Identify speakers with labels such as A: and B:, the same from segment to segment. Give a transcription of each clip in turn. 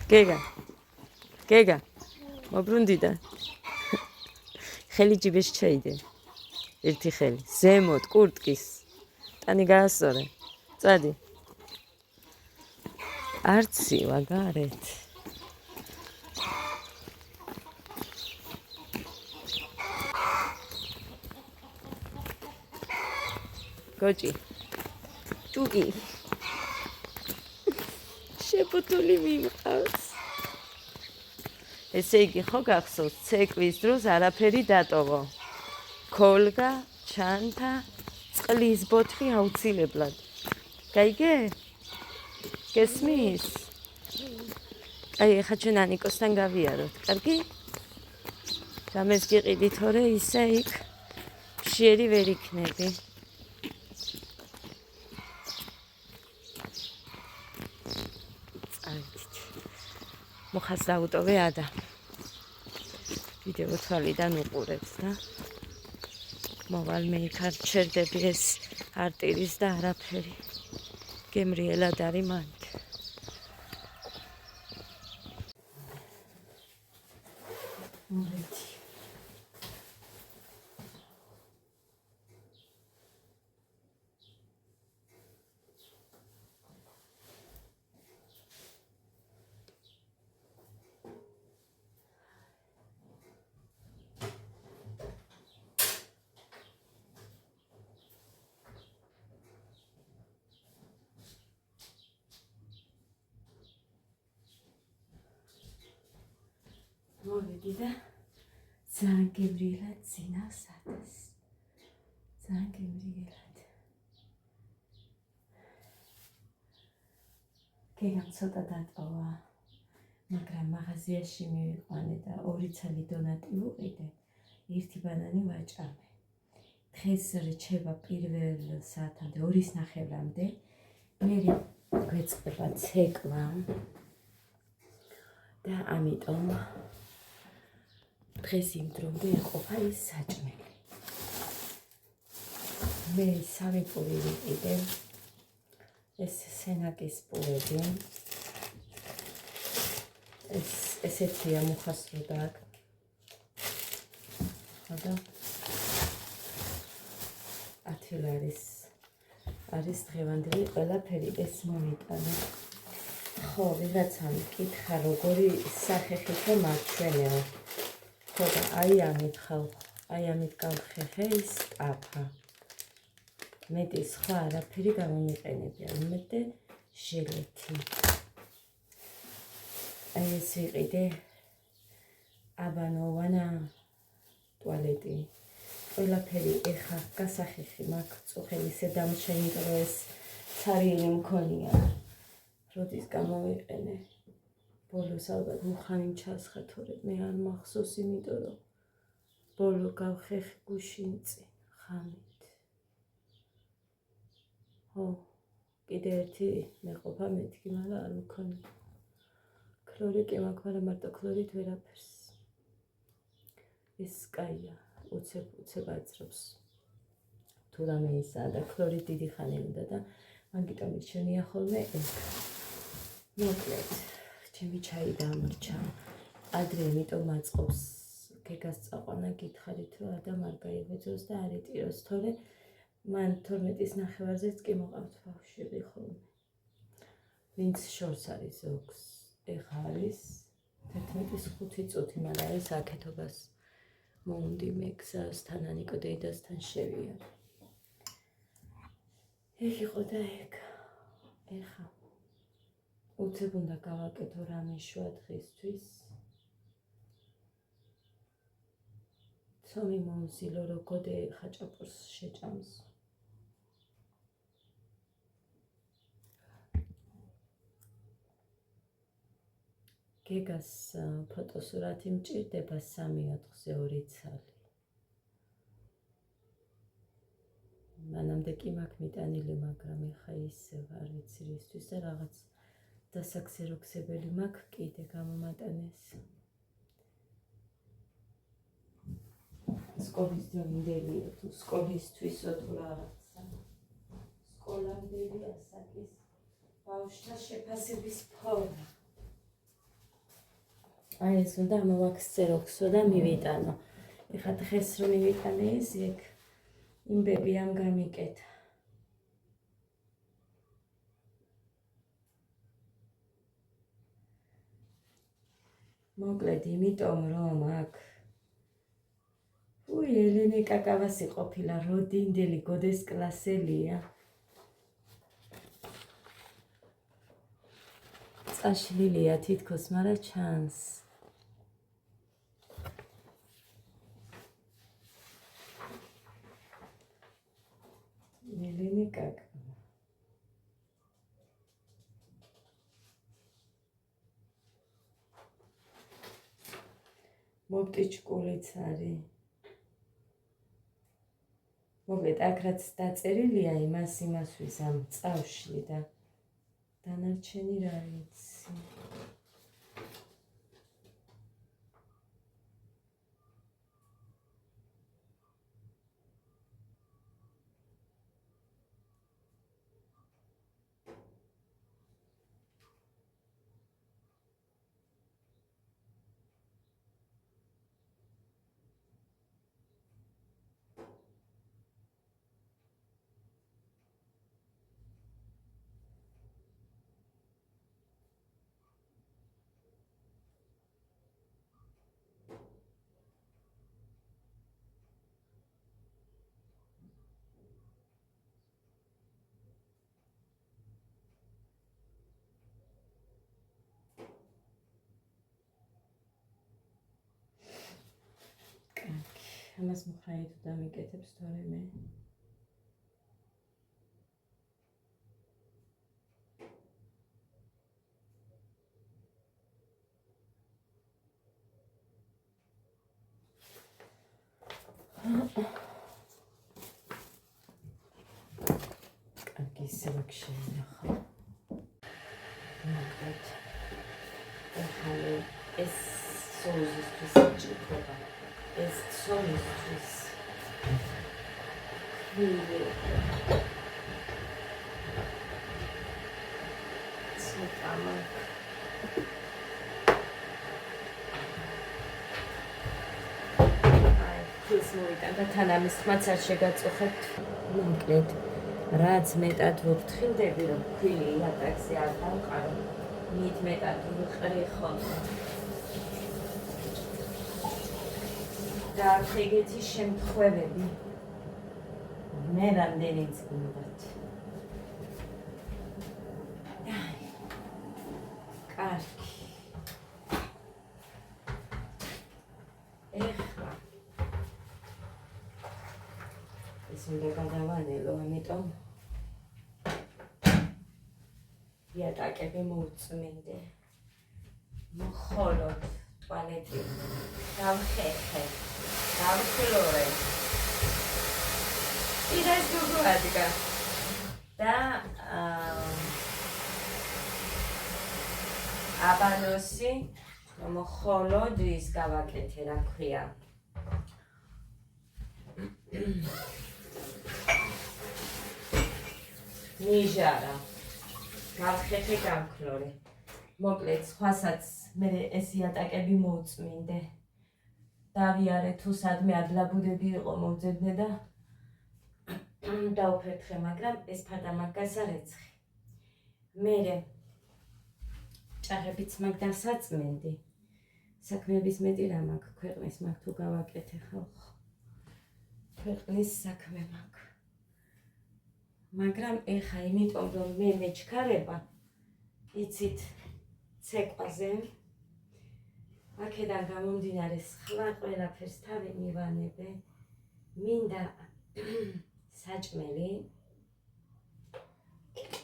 A: გეგა მობრუნდიდა ხელი ჯიბეში ჩაიდე ერთი ხელი ზემოთ კურტკის ტანი გაასწორე წადი არცი ვაგარეთ გოჭი ჭუგი შეფუთული მიმყავს ესე იგი ხო გახსოვს ცეკვის დროს არაფერი დატოვო ქოლგა ჩანთა წყლის ბოთლი აუცილებლად გაიგე გესმის აი ახლა ჩვენ ანიკოსთან გავიაროთ კარგი რამეს გიყიდი თორე ისე იქ მშიერი ვერ იქნები მოხას დაუტოვე ადა ვიდეო თვალიდან უყურებს და მოვალ მე იქ არ ჩერდები ეს არტირის და არაფერი გემრიელად არის მანდ მოვედი მოვედი და ძალიან გემრიელად წინავს ათას ძალიან გემრიელად გეგამ ცოტა დატოვა მაგრამ მაღაზიაში მივიყვანე და 2 ცალი დონატი ვუყიდე 1 ბანანი ვაჭამე დღეს რჩება პირველ საათამდე 2:30-მდე მე გვეწყება ცეკვა და ამიტომ დღეს იმ დრომდე ეყოფა ის საჭმელი მე 3 პური ვიყიდე ეს სენაკის პურები ესეთია მუხასრო და ხოდა 10 არის დღევანდელი ყველაფერი ეს მომიტანე ხო ვიღაცამ მკითხა როგორი სახეხითო მაჩვენეო ხოდა აი ამით გავხეხე ის ტაფა მეტი სხვა არაფერი გამომიყენებია უმეტე ჟელეთი აი ეს ვიყიდე აბანოვანა ტუალეტი ყველაფერი ეხა გასახეხი მაქვს წუხელისე დამჩენიტრო ეს ცარიელი მქონია როდის გამოვიყენე ბოლოს ალბათ მუხანი ჩასხა თორე მე არ მახსოვს იმიტომ რომ ბოლო გავხეხი გუშინ წინ ხამით ხო კიდე ერთი მეყოფა მეთქი მაგრამ არ მქონია ქლორი კი მაქვს მაგრამ მარტო ქლორით ვერაფერს ეს კაია უცებ აძრობს თუ რამე ისაა და ქლორით დიდი ხანი უნდა და მან გიტომ მირჩენია ხოლმე ეგ მოკლედ ჩემი ჩაი დამრჩა ადრე იმიტომ მაწყობს გეგას წაყვანა გითხარით რომ ადამ არ გაიღვიძოს და არ იტიროს თორე მან 12-ის ნახევარზეც კი მოყავთ ბავშვები ხოლმე ვინც შორს არის ზოგს ეხა არის 11-ის 5 წუთი მაგრამ ეს აკეთობას მომდი მე გზას თანანიკო დედასთან შევიარე ეგ იყო და ეგ ეხა უცებ უნდა გავაკეთო რამე შუა დღისთვის ცომი მომზილო რო გოდე ხაჭაპურს შეჭამს გეგას ფოტოსურათი მჭირდება 3-4-ზე 2 ცალი მანამდე კი მაქვს მიტანილი მაგრამ ეხა ისევ არ ვიცი რისთვის და რაღაც დასაქსეროქსებელი მაქვს კიდე გამომატანეს სკოლის დროინდელია თუ სკოლისთვისო თუ რაღაცა სკოლამდელი ასაკის ბავშვთა შეფასების ფორმა აი ეს უნდა მოვაქცევო და მივიტანო. ეხლა დღეს რომ მივიტანე ეს იქ იმ ბებიამ გამიკეთა. მოკლედ იმიტომ რომ აქ ელენე კაკავასი ყოფილა როდინდელი გოდეს კლასელია. წაშლილია თითქოს, მაგრამ ჩანს. ელენე კაკავა. მოპტიჭკულიც არის. მოკლედ აქ რაც დაწერილია იმასვის ამ წავში და დანარჩენი რა იცი. ამას მხრაით დამიკეთებს თორემე. კარგი ისე ვაქშენახო. მოკლედ ეხლა ეს სოუსისთვის ჭიქობა. ეს სოუსთვის ცოტა ეს მოვიტანდა თან ამის ხმაც არ შეგაწუხებთ. მოკლედ რაც მეტად ვფრთხილდები რომ ქვილი იატაკზე არ დავყარო მით მეტად ვიყრიხო და ეგეთი შემთხვევები მე რამდენიც გუნდათ. კარგი. ეხლა ეს უნდა გადავანელო, ამიტომ იატაკები მოვწმინდე. მხოლოდ ტუალეტი დავხერხე, დავხლორე. იდეას გუგუადიკა და აბანოსი მხოლოდ ის გავაკეთე, რა ქვია. ნიჟარა გავხერხე, გავქლორე. მოკლედ სხვასაც მე ეს იატაკები მოვწმინდე. დავიარე თუ სადმე ადლაბუდები იყო მოვძებნე და დავფერთხე, მაგრამ ეს ფადამაგას არ ეცხი. მერე ჭაღებიც მაგ დასაწმენდი. საქმეების მეტი რა მაქვს, ქვეყნის მაგ თუ გავაკეთე ხალხო. ქვეყნის საქმე მაქვს. მაგრამ ეხა იმიტომ რომ მე მეჩქარება იცით ცეკვაზე აქედან გამომდინარე სხვა ყველაფერს თავი მივანებე. მინდა საჭმელი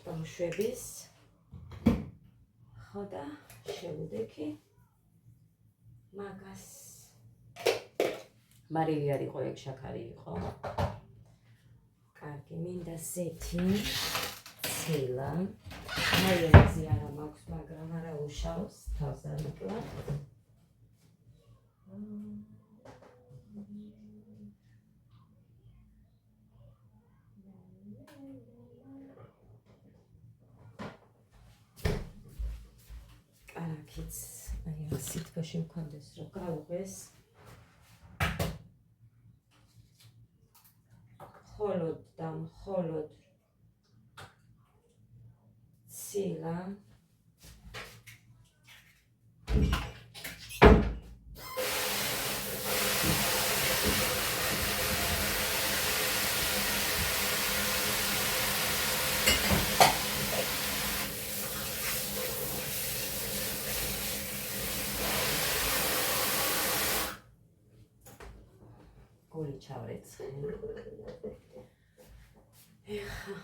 A: ბავშვების ხო და შევუდექი მაგას. მარილი არ იყო, ეგ შაქარი იყო. კარგი, მინდა ზეთი, ცილა. მაიონეზი არა მაქვს, მაგრამ არა უშავს, თავს არ მოკლა. კარაქიც აი რა სიტყვაში მქონდეს რომ გავუღეს მხოლოდ და მხოლოდ ცილა გული ჩავრეცხე. ეხა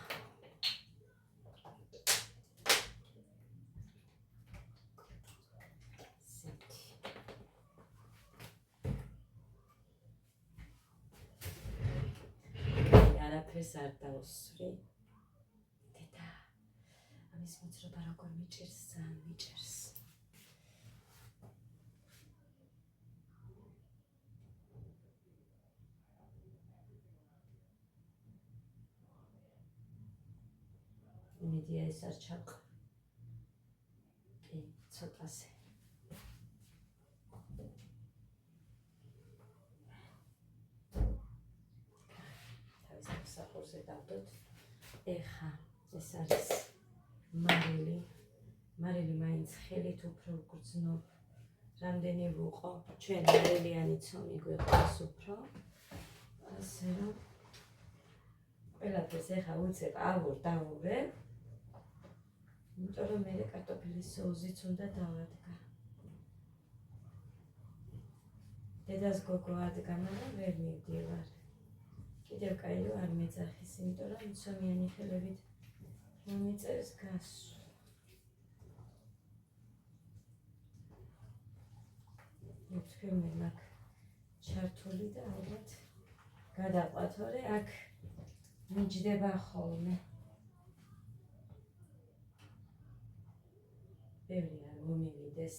A: არაფერს არ დავსვრი. დედა, ამის მოძრობა როგორ მიჭირს, ძალიან მიჭირს. იმედია ეს არ ჩავყავ. კი, ცოტაზე. თავის საფორზე დავდოთ. ეხა ეს არის მარილი. მარილი მაინც ხელით უფრო გრძნობ. რამდენი ვუყო, ჩვენ მარილიანი ცომი გვეყავს უფრო. ასე რომ ყველაფერს ეხა უცებ აღარ დავურებ. იმიტომ რომ მე კარტოფილის სოუსიც უნდა დავადგა. დედას გოგო ადგა, მაგრამ ვერ მივდივარ. კიდევ კაი რომ არ მეძახის, იმიტომ რომ მცომიანი ხელებით მომიწევს გასვლა. თქვენ მე მაგ ჩართული და ალბათ გადაყვათ, ორი აქ მიჯდება ხოლმე. ბევრი არ მომივიდეს,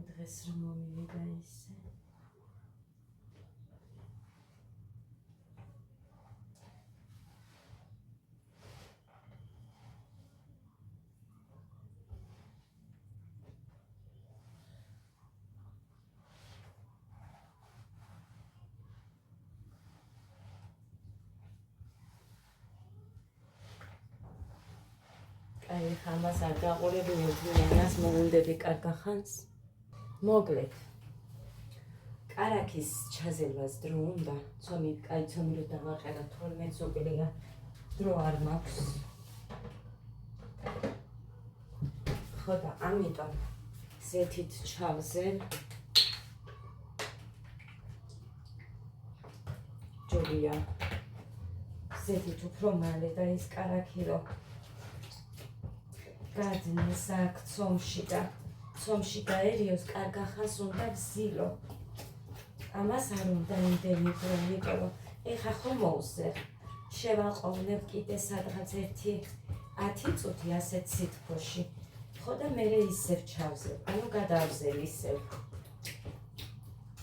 A: დღეს რომ მომივიდა ისე. აი, ხამას არ გაყურებინე თვიანას მოუნდები კარგახანს. მოკლედ. კარაქის ჩაზელვას დრო უნდა. ცომი, კაი ცომი რო დავაყერა 12 ზოკლია. დრო არ მაქვს. ხო და ამიტომ ზეთით ჩავზელ. ჯობია. ზეთით უფრო მალე და ის კარაქი რო გადნეს აქ ცომში და ცომში გაერიოს, კარგახანს უნდა ვზილო. ამას არ უნდა იმდენი დრო, იმიტომ რომ ეხა ხო მოვზერ. შევაყოვნებ კიდე სადღაც 1-10 წუთი ასეთ სითბოში. ხო და მერე ისევ ჩავზებ, ანუ გადავზელ ისევ.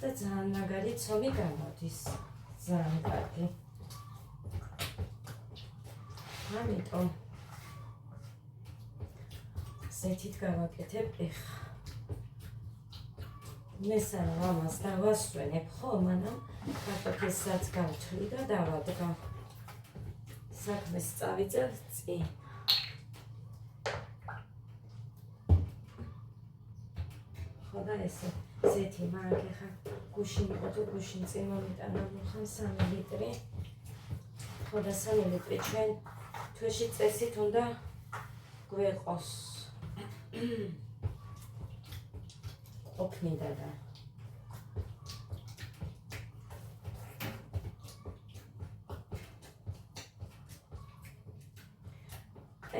A: და ძალიან მაგარი ცომი გამოდის. ძალიან კარგი. ამიტომ ზეთით გავაკეთებ ეხა. მესამე ამას დავასვენებ, ხო, მანამ კარტოფილსაც გავთვლი და დავადგა. საქმეს წავიწევ წინ. ხო და ესე ზეთი მაგ ეხა გუშინ იყო თუ გუშინ წინ მომიტანა მოხან 3 ლიტრი. ხო და 3 ლიტრი ჩვენ თვეში წესით უნდა გვეყოს. ყოფნიდა და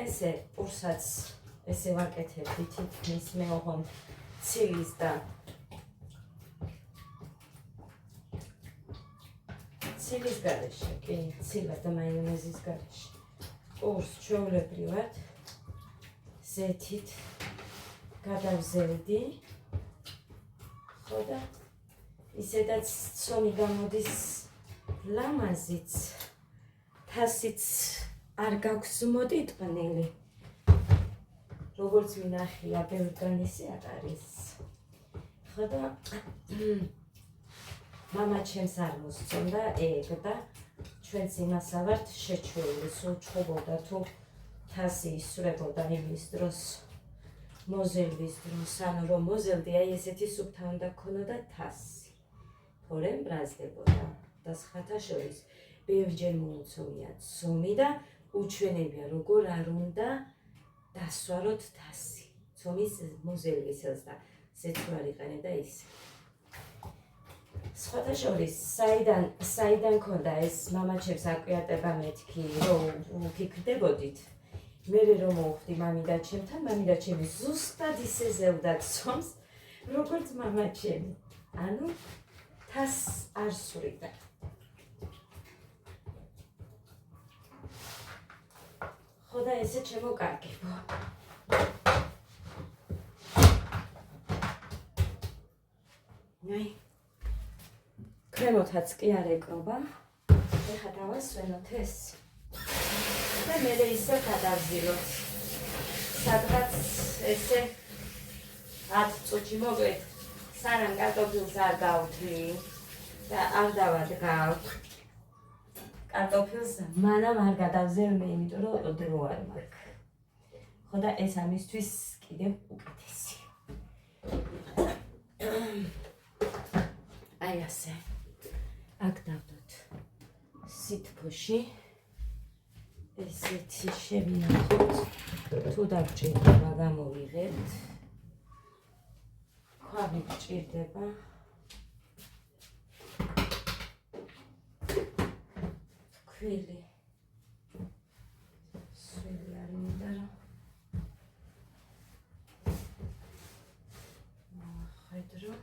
A: ესე პურსაც ესე ვაკეთებდი თითქმის მე ოღონდ ცილის და ცილის გარეშე, კი, ცილა და მაიონეზის გარეშე. პურს ჩვეულებრივად ზეთით გადავზელდი. ხო და ისედაც ცომი გამოდის ლამაზიც, თასიც არ გაქვს მოდიტყნილი. როგორც მინახია, ბევრგან ისე არ არის. ხო და მამა ჩემს არ მოსწონდა ეგ და ჩვენც იმასა ვართ შეჩვეული, სულ ჩხუბობდა თუ თასი ისვრებოდა იმის დროს, მოზელვის დროს, ანუ რომ მოზელდი, აი ესეთი სუფთა უნდა ქონოდა თასი. თორემ ბრაზდებოდა და სხვათა შორის ბევრჯერ მოუწონია ცომი და უჩვენებია როგორ არ უნდა დასვაროთ თასი. ცომის მოზელვისელს და ზეცუ არ იყენე და ისე. სხვათა შორის საიდან ქონდა ეს მამაჩემს აკვიატება მეთქი, რომ ვფიქრდებოდით. მერე რომ მოვხვდი მამიდაჩემთან, მამიდაჩემი ზუსტად ისე ზევდა ცომს, როგორც მამაჩემი. ანუ თასს არ სვრიდა. ხო და ესე შემოკარგებო. აი კრემოთაც კი არ ეკრობა. ეხლა დავასვენოთ ეს. და მერე ისე გადავზილოთ. სადღაც ესე 10 წუთში მოკლედ. სანამ კარტოფილს არ გავთვლი და არ დავადგავ. კარტოფილს მანამ არ გადავზელმე, იმიტომ რომ დრო არ მაქვს. ხო და ეს ამისთვის კიდევ უკეთესი. აი ასე. აქ დავდოთ სითბოში. ესეთი შევინახოთ. თუ დაგჭირდება გამოვიღებთ. ქვავი გჭირდება. ქვილი. სვილი არ მინდა რა. ხედრო.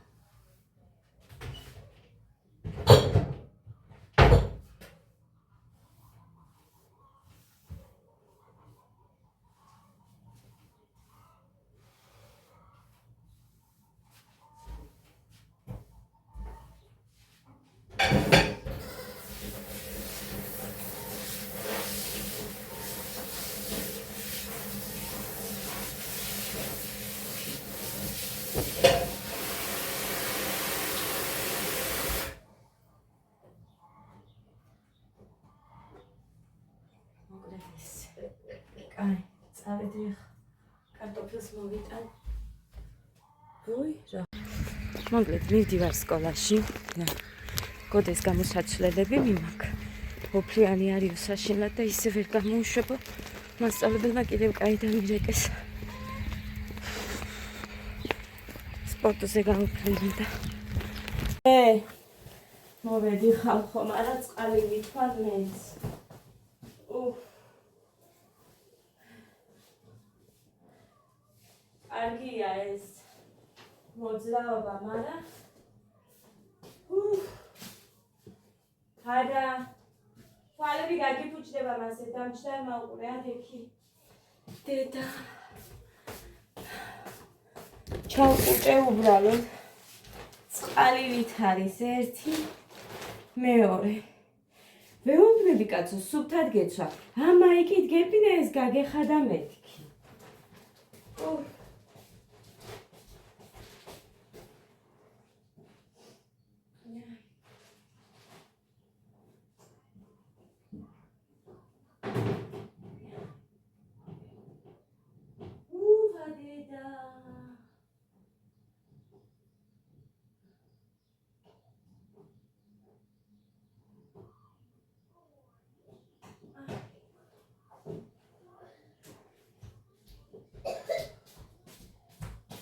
A: აი, წავედი კარტოფილს მოვიტან. ვუი, რა. მოკლედ მივდივარ სკოლაში. გოდეს გამოსაცვლელები მიმაქვს. ოფლიანი არისო საშინლად და ისე ვერ გამოუშვებო. მასწავლებელმა კიდევ კაი დამირეკეს. სპორტზე გავუფრინდი და. მოვედი ხალხო, მაგრამ წყალი ვითვალ მეც. კარგია ეს მოძრაობა, მაგრამ ჰადა თვალები გაგიფუჭდება მასე დამჭდა მაუყურეთ ეკი დედა ჩავყუჭე უბრალოდ წყალივით არის ერთი მეორე ვეუბნები კაცო სუფთად გეცვა ამა იქით გეპინე ეს გაგეხადა მეთქი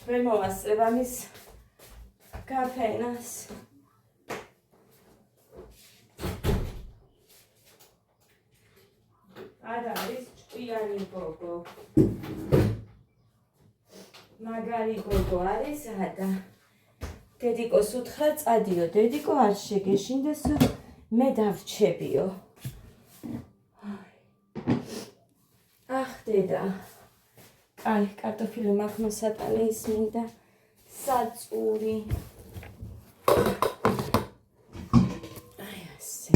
A: ვერ მოვასწრებ ამის კაფენას. არ არის ჭკვიანი გოგო. მაგარი გოგო არის ადა. დედიკოს უთხრა წადიო. დედიკო არ შეგეშინდეს მე დავრჩებიო. ახ დედა. აი, კარტოფილი მაქვს მოსატანე ის მინდა საწური. აი ასე.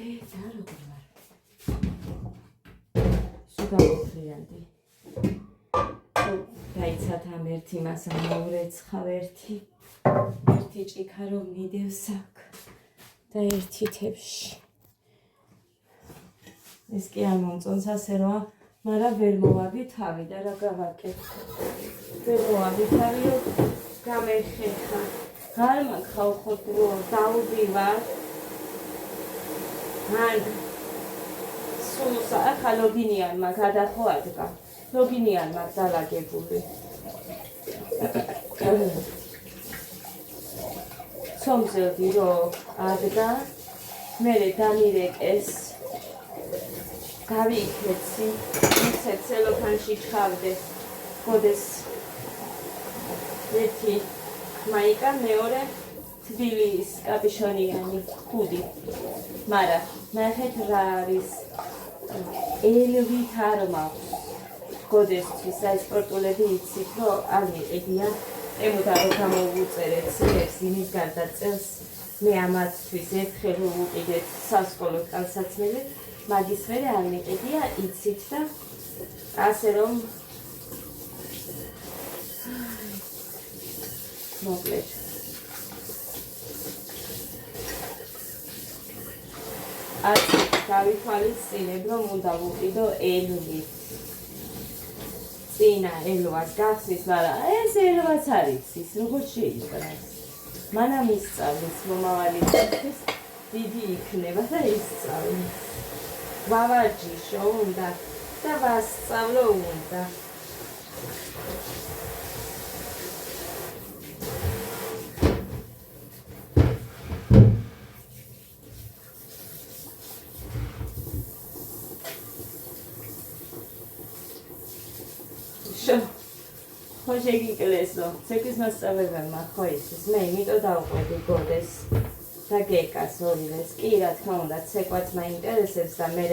A: და როგორ ვარ? სუგავოფრიანდი. დაიცათ ამ ერთი მასა მოვრეცხავ ერთი ჭიქა რომ მიდევს აქ და ერთი თებში. ეს კი არ მომწონს ასე როა, მაგრამ ვერ მოვადი თავი და რა გავაკეთე. ვერ მოვადი თავი რომ გამეხეხა. არ მაგხავ ხոտრო დაუდივარ. ან სულსა ახლა ლოგინიანმა გადახო ადგა. ლოგინიანმა დალაგებული. სომზელდი რომ ადგა, მერე დამირეკეს. გავიქეცი, ისე ცელოფანში ჩავდე. გოდეს ერთი მაიკა, მეორე თბილის კაპიშონიანი ხუდი. მარა ნახეთ რა არის ელვით არ მაქვს. გოდესთვის აი სპორტულები იცით რომ არ მიყიდიან. ემუდა რომ გამოვუწერეთ ცილებს იმის გარდა წელს მე ამათთვის ერთხელ რომ ვუყიდეთ სასკოლო ტანსაცმელი. მაგის მერე არ მიყიდია იცით და ასე რომ მოკლედ ასე გავითვალისწინებ რომ უნდა ვუყიდო ელვით წინა ელვას გახსნის მაგრამ ეს ელვაც არ იცის როგორ შეიწყრას მანამ ისწავლის მომავალი წელს დიდი იქნება და ისწავლის ვავარჯიშო უნდა და ვასწავლო უნდა. ხო შეგიკლესო, ცეკვის მასწავლებელმა ხო ისის, მე იმიტომ დავყვები გოდეს და გეკას ორივეს. კი რა თქმა უნდა ცეკვაც მაინტერესებს და მე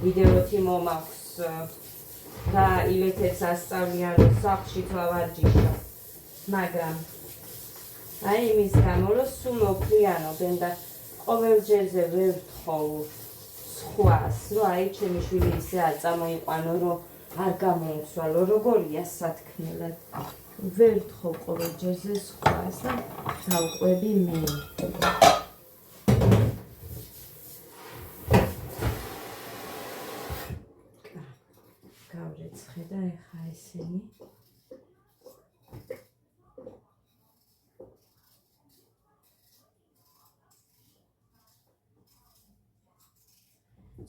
A: ვიდეოთი მომაქვს და ილეთებს ასწავლიან რომ სახლში ვავარჯიშო. მაგრამ აი იმის გამო რომ სულ ოფლიანობენ და ყოველჯერზე ვერ ვთხოვ სხვას რომ აი ჩემი შვილი ისე არ წამოიყვანო რომ არ გამოუცვალო როგორია სათქმელად. ვერ ვთხოვ ყოველჯერზე სხვას და დავყვები მე. გავრეცხე და ეხა ესენი.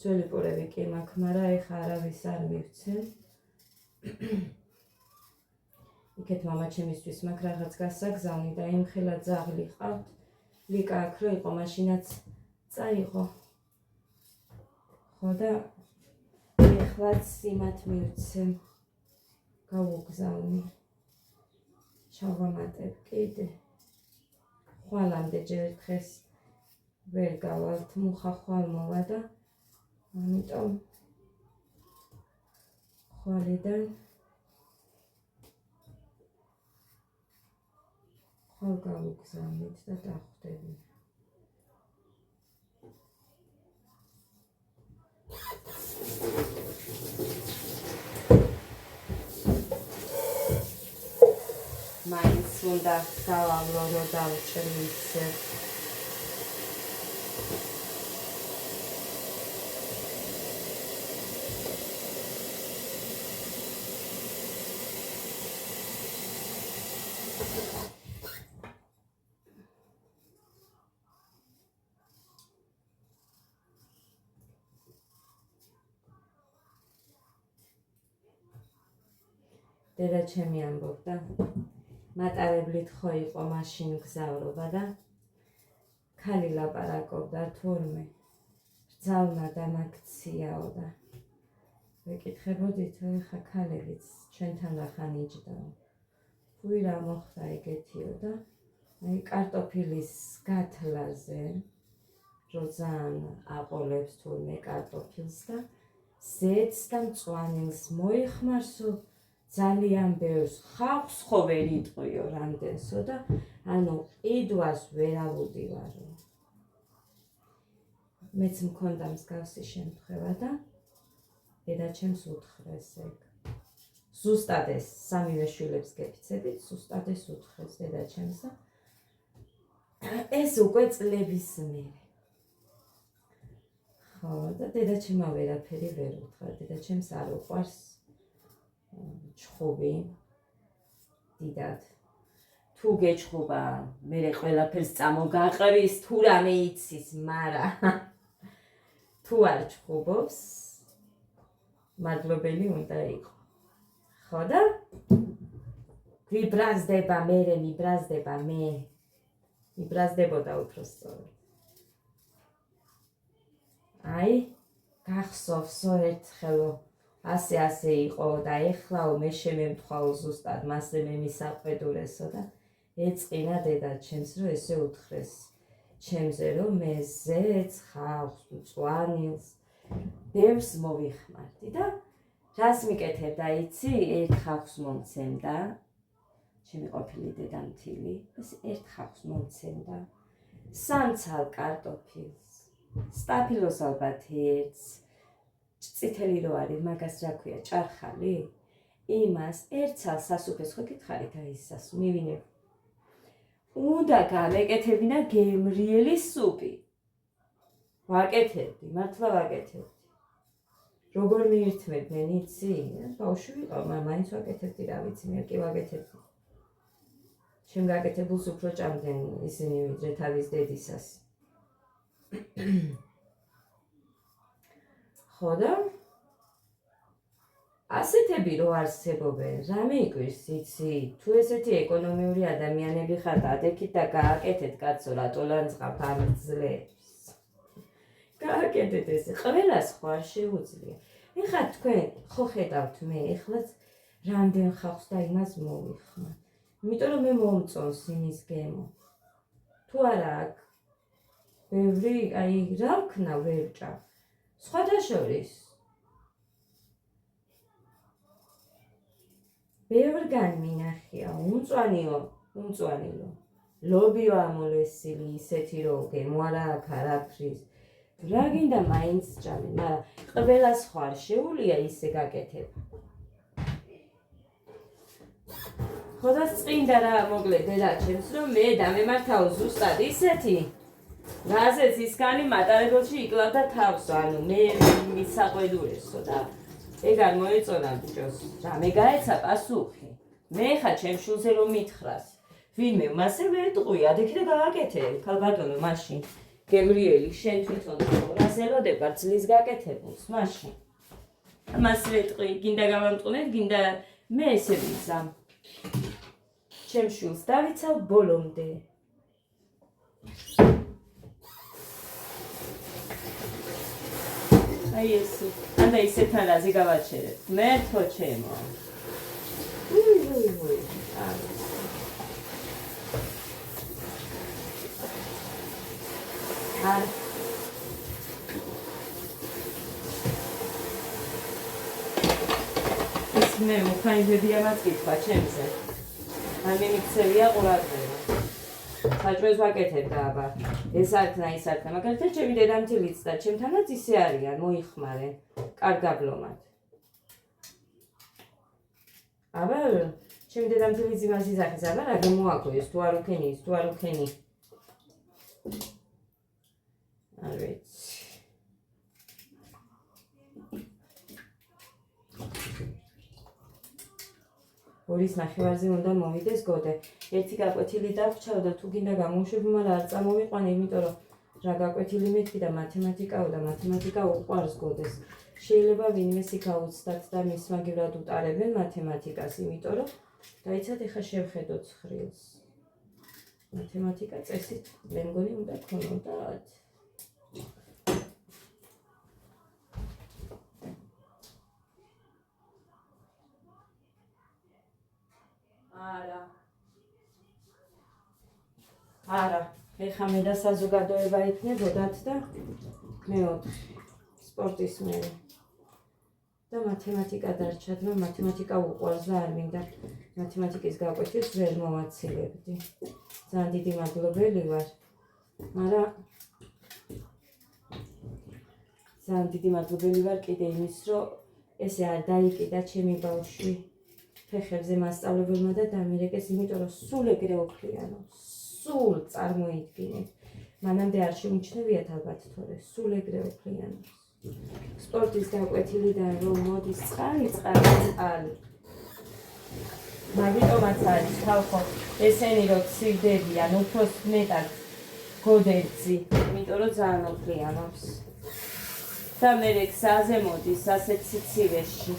A: ძველი პურები კი მაქვს, მაგრამ ეხა არავის არ მივცემ. იქეთ მამა ჩემისთვის მაქვს რაღაც გასაგზავნი და იმხელა ძაღლი ყავთ. ლიკა აქ რო იყო, მაშინაც წაიღო. ხო და ეხლაც იმათ მივცემ. გავუგზავნი. ჩავამატებ კიდე. ხვალამდე ჯერ დღეს ვერ გავალთ, მუხა ხვალ მოვა და ამიტომ ხვალიდან ხვალ გავუგზავნით და დახვდები. მაინც უნდა გავავლო რომ დავჭრით. დედა ჩემი ამბობდა, მატარებლით ხო იყო მაშინ გზავრობა და ქალი ლაპარაკობდა თურმე, რძალმა დამაქციაო და ვეკითხებოდით, ეხა ქალებიც ჩვენთან რახან იჯდაო. ვი რა მოხდა ეგეთიო და აი კარტოფილის გათლაზე, რომ ძალიან აყოლებს თურმე კარტოფილს და ზეთს და მწვანილს მოიხმარსო ძალიან ბევრს ხალხს ხო ვერ იტყვიო რამდენსო და ანუ ყიდვას ვერ ავუდივარო. მეც მქონდა მსგავსი შემთხვევა და დედაჩემს უთხრეს ეგ. ზუსტად ეს სამივე შვილებს გეფიცებით, ზუსტად ეს უთხრეს დედაჩემს და ეს უკვე წლების მერე. ხო, და დედაჩემმა ვერაფერი ვერ უთხრა, დედაჩემს არ უყვარს ჩხუბი დიდად. თუ გეჩხუბა, მერე ყველაფერს წამოგაყრის, თუ რამე იცის, მარა თუ არ ჩხუბობს, მადლობელი უნდა იყო. ხო და ვიბრაზდება, მერე მიბრაზდება მე. მიბრაზდებოდა უფრო სწორად. აი, გახსოვსო ერთხელო ასე იყო და ეხლაო მე შემემთხვაო ზუსტად მასზე მე მისაყვედურესო და ეწყინა დედაჩემს რომ ესე უთხრეს ჩემზე რომ მე ზეც ხალხს მწვანილს ბევრს მოვიხმარდი და რას მიკეთებდა იცი ერთ ხალხს მომცემდა ჩემი ყოფილი დედამთილი ეს ერთ ხალხს მომცემდა სამცალ კარტოფილს სტაფილოს ალბათ ერთს წითელი რო არის მაგას რა ქვია ჭარხალი იმას ერთსალ სასუფეს ხო გითხარით აი ისას მივინებ უნდა გამეკეთებინა გემრიელი სუპი ვაკეთებდი მართლა ვაკეთებდი როგორ მიირთმევდნენ იცი ბავშვი ვიყავ მაინც ვაკეთებდი რა ვიცი მე კი ვაკეთებდი ჩემ გაკეთებულს უფრო ჭამდნენ ისინი ვიდრე თავის დედისას ხო და ასეთები რო არსებობენ, რამე იკვირს იცი, თუ ესეთი ეკონომიური ადამიანები ხართ, ადექით და გააკეთეთ კაცო, რატო ლანძღავთ ამ ძლებს. გააკეთეთ ესე, ყველას ხო არ შეუძლია. ეხლა თქვენ ხო ხედავთ მე, ეხლაც რამდენ ხალხს და იმას მოვიხმარ. იმიტომ რომ მე მომწონს იმის გემო. თუ არა აქ ბევრი, აი რა ვქნა ვერ ჭამ. სხვადასხვის ბევრგან მინახია უმწვანილო ლობიო ამოლესილი ისეთი რო გემო არა აქ არაფრის რა გინდა მაინც ჭამე მაგრამ ყველას ხო არ შეუულია ისე გაკეთება ხოდა წინდა რა მოკლედ დედაჩემს რომ მე დამემართავ ზუსტად ისეთი რაზეც ისკანი მატარებელში იკლავდა თავს, ანუ მე მისაყვედურესო და ეგ არ მოეწონა ბიჭოს. რამე გაეცა პასუხი. მე ხა ჩემ შულზე რომ მითხრას. ვინმე მასე ვეტყვი, ადექი და გააკეთე, ქალბატონო, მაშინ. გემრიელი, შენ თვითონ რას ელოდება ძლის გაკეთებულს, მაშინ. მას ვეტყვი, გინდა გამამტყუნებ, გინდა მე ესე ვიზამ. ჩემ შულს დავიცავ ბოლომდე. აი ესე, ანდა ისეთან რაზი გავაჩერებ. მე თო ჩემო. უი. არ. ეს მე მოხაიბებია მაკითხვა ჩემზე. არ მიმიქცევია ყურადღება. საჭმელს ვაკეთებ და აბა ეს არქნა ის არქნა მაგალითად ჩემი დედამთილიც და ჩემთანაც ისე არიან მოიხმარენ კარგაბლომად აბა ჩემი დედამთილიც იმას ისახის აბა რა გემოაქვე ეს თუ არ უქენი ის თუ არ უქენი არ ვიცი ორის ნახევარზე უნდა მოვიდეს გოდე. ერთი გაკვეთილი დავრჩავ და თუ გინდა გამოვშვები, მაგრამ არ წამოვიყვანე, იმიტომ რომ რა გაკვეთილი მეთქი და მათემატიკაო და მათემატიკა უყვარს გოდეს. შეიძლება ვინმეს იქ აუცდათ და მის მაგივრად უტარებენ მათემატიკას, იმიტომ რომ დაიცად ეხა შევხედოთ ცხრილს. მათემატიკა წესით მე მგონი უნდა გქონოდათ. არა, ეხა მე და საზოგადოება იქნებოდათ და მეოთხე სპორტის მერე და მათემატიკა დარჩათ, მე მათემატიკა უყვარს და არ მინდა მათემატიკის გაკვეთილს ვერ მოვაცილებდი. ძალიან დიდი მადლობელი ვარ, მაგრამ ძალიან დიდი მადლობელი ვარ კიდე იმის, რომ ესე არ დაიკიდა ჩემი ბავშვი ფეხებზე მასწავლებელმა და დამირეკეს, იმიტომ რომ სულ ეგრე ოქრიანო, სულ წარმოიდგინეთ. მანამდე არ შემიჩნევიათ ალბათ თორე, სულ ეგრე ოქრიანო. სპორტის გაკვეთილიდან რომ მოდის წყალი. მაგიტომაც არის ხალხო ესენი რომ ცივდებიან, უფრო მეტად გოდერძი, იმიტომ რომ ძალიან ოქრიანობს. და მე გზაზე მოდის ასეთ სიცივეში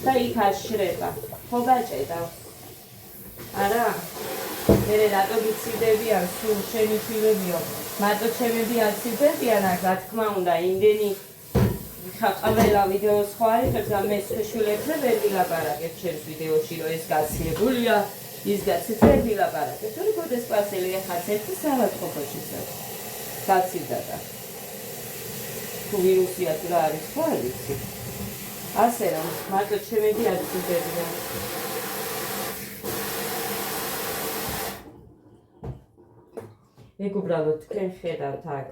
A: და იქ აშრება. ხო გაჭედა? არა? მე რატო გიცივდებიან, სულ შენი ფილებიო, მარტო ჩემები არ ცივდებიან, რა თქმა უნდა, იმდენი ყველა ვიდეოს ხო არის, ხერხა მე შეშულებზე ვერ ვილაპარაკებ ჩემს ვიდეოში, რომ ეს გაციებულია, ის გაცივდა ვილაპარაკებ, თორე გოდეს პასელი ახაც ერთი სავაწყობოში გაცივდა და თუ ვირუსია თუ რა არის, ხო არ ვიცი. ასე რომ, მარტო ჩემები არ ცივდებიან. ეგ უბრალოდ თქვენ ხედავთ აქ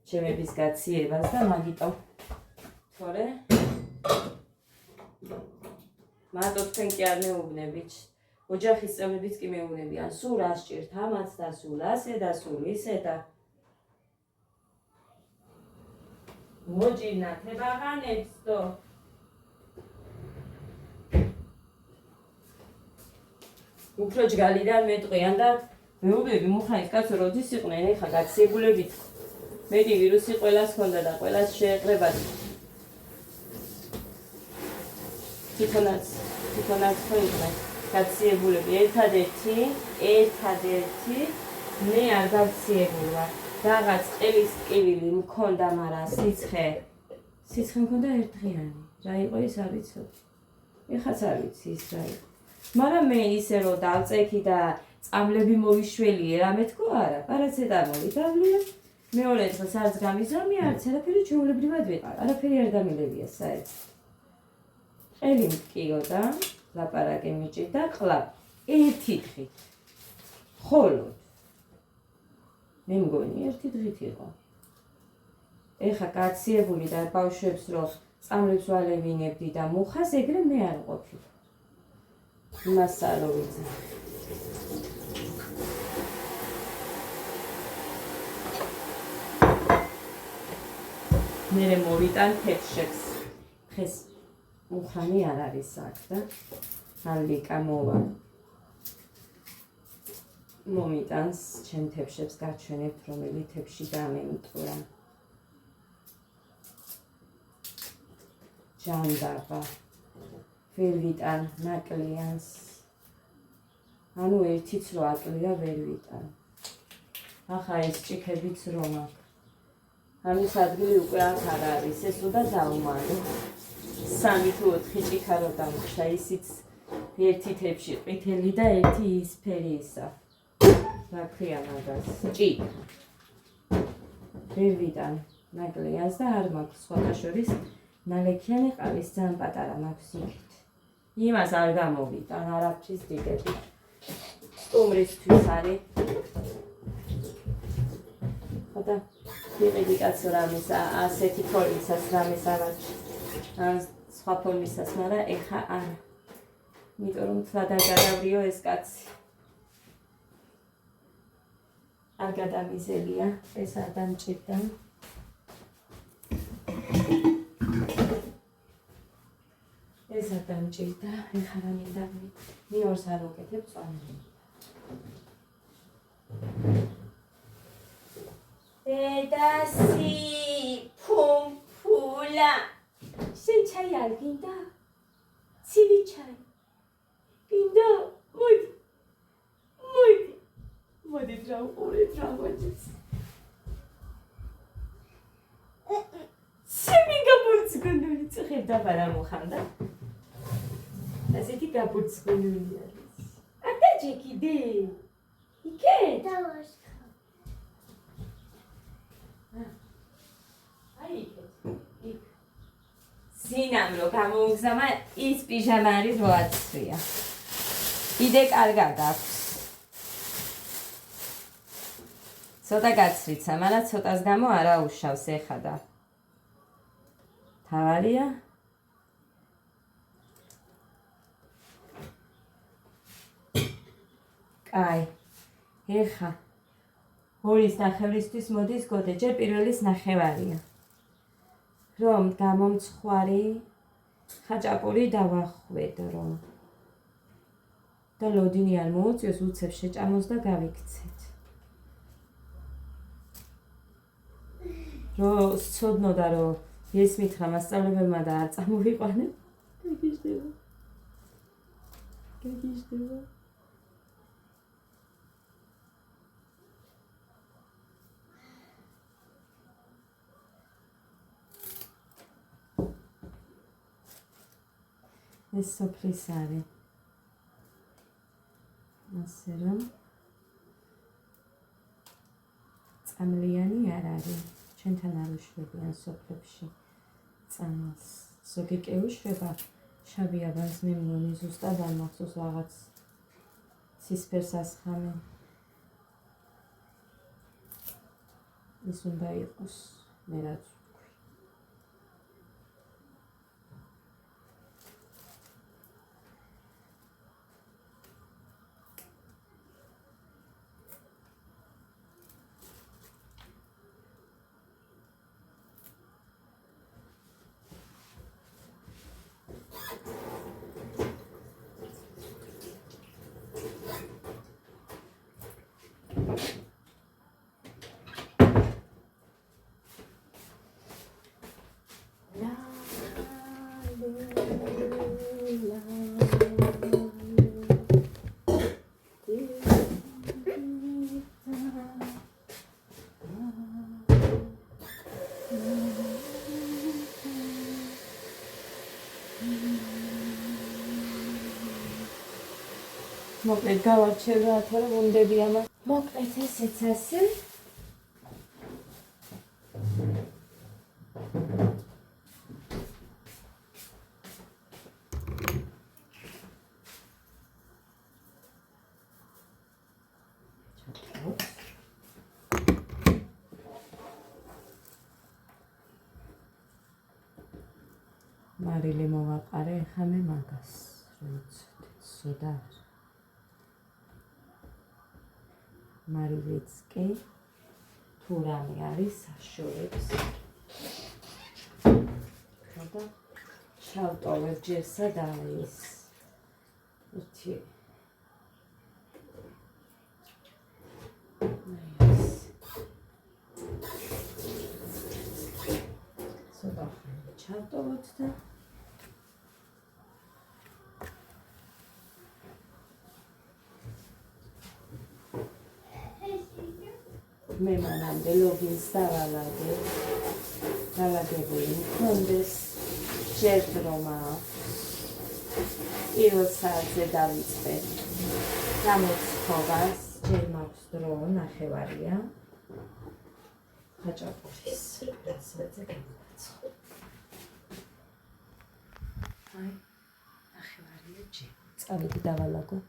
A: ჩემების გაციებას და მაგიტომ თორე მარტო თქვენ კი არ მეუბნებით, ოჯახის წევრებიც კი მეუბნებიან, სულ რა სჭირთ, ამაც და სულ ასე და სულ ისე და მოჭირნათ ებაღანებს და უფრო ჯგალიდან მეტყვიან და მეუბნები მუხანის კაცო როდის იყვნენ, ეხა გაციებულებით მეტი ვირუსი ყველას ჰქონდა და ყველას შეეყრება. თვითონაც ხო იყვნენ გაციებულები. ერთადერთი მე არ გავციებული ვარ. რაღაც ყელის ტკივილი მქონდა, მაგრამ სიცხე მქონდა ერთდღიანი. რა იყო ის არ ვიცოდი. ეხაც არ ვიცი ის რა იყო. მაგრამ მე ისე რომ დავწექი და წამლები მოვიშველიე, რამე თქო არა, პარაცეტამოლი დავლია. მეორე დღეს არც გამიზრამი, არც არაფერი ჩვეულებრივად ვიყარ. არაფერი არ გამილებია საერთოდ. ყელი მткиო და ლაპარაკი მიჭირდა ყლაპ. ერთი დღით. ხოლოდ მე მგონი ერთი დღით იყო. ეხა გაციებული და ბავშვებს რო წამლებს ვალევინებდი და მუხას ეგრე მე არ ყოფილი. იმას არ ვიცი. მე მოვიტან თეთრშებს. დღეს მუხანი არ არის აქ და ალიკა მოვა. მომიტანს ჩემ თეთრშებს გაჩვენებთ, რომელი თეთრში დამემტვრა. ჯანდაბა. ვერ ვიტან ნაკლიანს. ანუ ერთიც რო აკლია ვერ ვიტან. ახლა ეს ჭიქებიც რომ აქვს. ამის ადგილი უკვე აქ არ არის, ეს უნდა დავუმალო. 3 თუ 4 ჭიქა რო დამხშა, ისიც ერთი თეთრი ყვითელი და ერთი ისფერი ისა. რა ქვია მაგას? ჭიქა. ვერ ვიტან ნაკლიანს და არ მაქვს სხვათა შორის ნალექიანი ყავის ძალიან პატარა მაქვს იქით. იმას არ გამოვიტან, არაფრის დიდები. სტუმრისთვის არის. ხოდა ვიყიდი კაცო რამეს ასეთი ფორმისას რამეს ავარჩი. სხვა ფორმისას, მაგრამ ეხა არა. იმიტომ რომ თლად არ გადავრიო ეს კაცი. არ გადამიზელია, ეს არ დამჭირდა. ეს არ დამჭირდა, ეხა რა მინდა მიორს არ ვუკეთებ წვანები. დედასი, ფუმფულა, შენ ჩაი არ გინდა? ცივი ჩაი. გინდა? მოდი რა უყურეთ რა მოდის. ჩემი გაბურცგუნული წიხებ დაბარა მოხანდა. ასეთი გაბურცგუნული არის. ატა ჯეკიდე. იკე? დავაშ. სინამ რო გამოგზამა ის პიჟამა არის რო აცვია. იდე კარგად აქვს. ცოტა გაცრიცა, მაგრამ ცოტას გამო არა უშავს ეხა და თავარია. კაი. ეხა ორის ნახევრისთვის მოდის გოდე, ჯერ პირველის ნახევარია. რომ გამომცხვარი ხაჭაპური დავახვედრო. და ლოდინი არ მოუწიოს, უცებ შეჭამოს და გავიქცეთ. რომ სცოდნოდა, რომ ეს მითხრა მასწავლებელმა და არ წამოვიყვანე. გაგიჟდება. ეს სოფლის არის. ასე რომ წამლიანი არ არის. ჩვენთან არ უშვებიან სოფლებში წამალს. ზოგი კი უშვება შავი აბანს მე მგონი ზუსტად არ მახსოვს რაღაც ცისფერს ასხამენ. ის უნდა იყოს მე რაც მოკლედ გავარჩევ რა თორემ უნდები ამას. მოკლედ ესეც ასე. მარილე მოვაყარე ხა მე მაგას. სოდა მარილეც კი თუ რამე არის საშორებს. ხოდა შავტოვებ ჯერსა და ის ერთი სოდა ჩავტოვოთ და მე მანამდე ლოგინს დავალაგე. დავალაგებული მქონდეს ჯერ დრომა პირველ საათზე დავიწყე გამოცხოვას. ჯერ მაქვს დრო ნახევარია ხაჭაპურის რაცებზე გამოვაცხო. აი ნახევარია ჯერ წავედი დავალაგო.